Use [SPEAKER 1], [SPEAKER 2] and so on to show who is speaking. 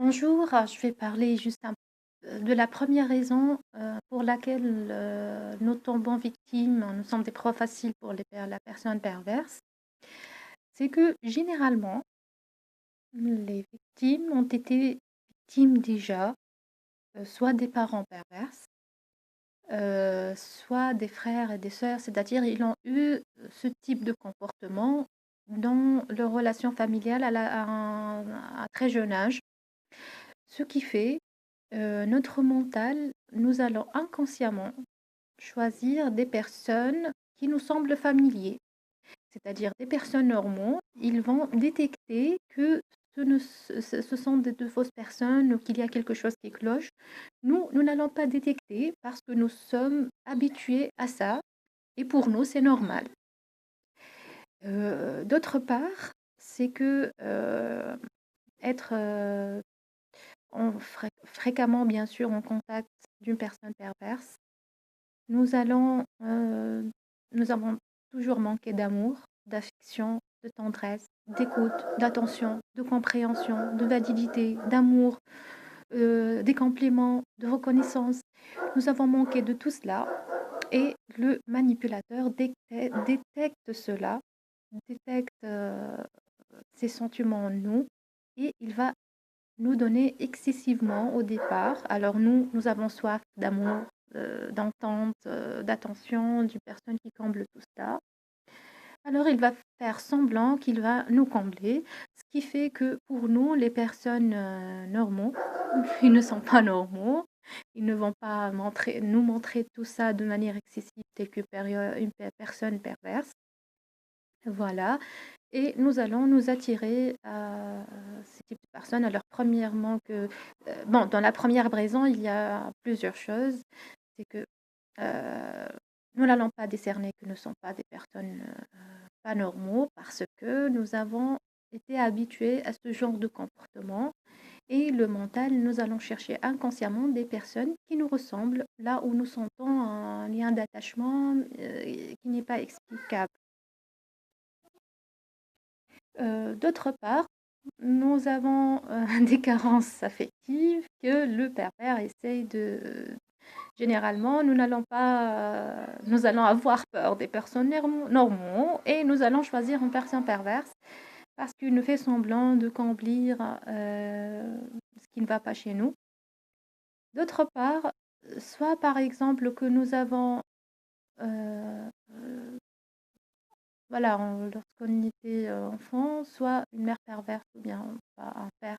[SPEAKER 1] Bonjour, je vais parler juste de la première raison pour laquelle nous tombons victimes, nous sommes des proies faciles pour la personne perverse. C'est que généralement, les victimes ont été victimes déjà, soit des parents perverses, soit des frères et des sœurs, c'est-à-dire ils ont eu ce type de comportement dans leur relation familiale à un très jeune âge. Ce qui fait, notre mental, nous allons inconsciemment choisir des personnes qui nous semblent familiers, c'est-à-dire des personnes normaux. Ils vont détecter que ce sont de fausses personnes ou qu'il y a quelque chose qui cloche. Nous n'allons pas détecter parce que nous sommes habitués à ça et pour nous, c'est normal. D'autre part, c'est que être fréquemment, bien sûr, en contact d'une personne perverse, nous allons, nous avons toujours manqué d'amour, d'affection, de tendresse, d'écoute, d'attention, de compréhension, de validité, d'amour, des compliments, de reconnaissance. Nous avons manqué de tout cela et le manipulateur détecte cela, détecte ces sentiments en nous et il va nous donner excessivement au départ. Alors nous avons soif d'amour, d'entente, d'attention, d'une personne qui comble tout cela. Alors il va faire semblant qu'il va nous combler, ce qui fait que pour nous, les personnes normaux, ils ne sont pas normaux. Ils ne vont pas nous montrer tout ça de manière excessive, telle qu'une personne perverse. Voilà. Et nous allons nous attirer à ces types de personnes. Alors, premièrement, bon, dans la première raison, il y a plusieurs choses. C'est que nous n'allons pas décerner que nous ne sommes pas des personnes pas normaux parce que nous avons été habitués à ce genre de comportement. Et le mental, nous allons chercher inconsciemment des personnes qui nous ressemblent, là où nous sentons un lien d'attachement qui n'est pas explicable. D'autre part, nous avons des carences affectives que le pervers essaye de... Généralement, nous allons avoir peur des personnes normaux et nous allons choisir une personne perverse parce qu'il nous fait semblant de combler ce qui ne va pas chez nous. D'autre part, soit par exemple que nous avons voilà, lorsqu'on était enfant, soit une mère perverse ou bien un père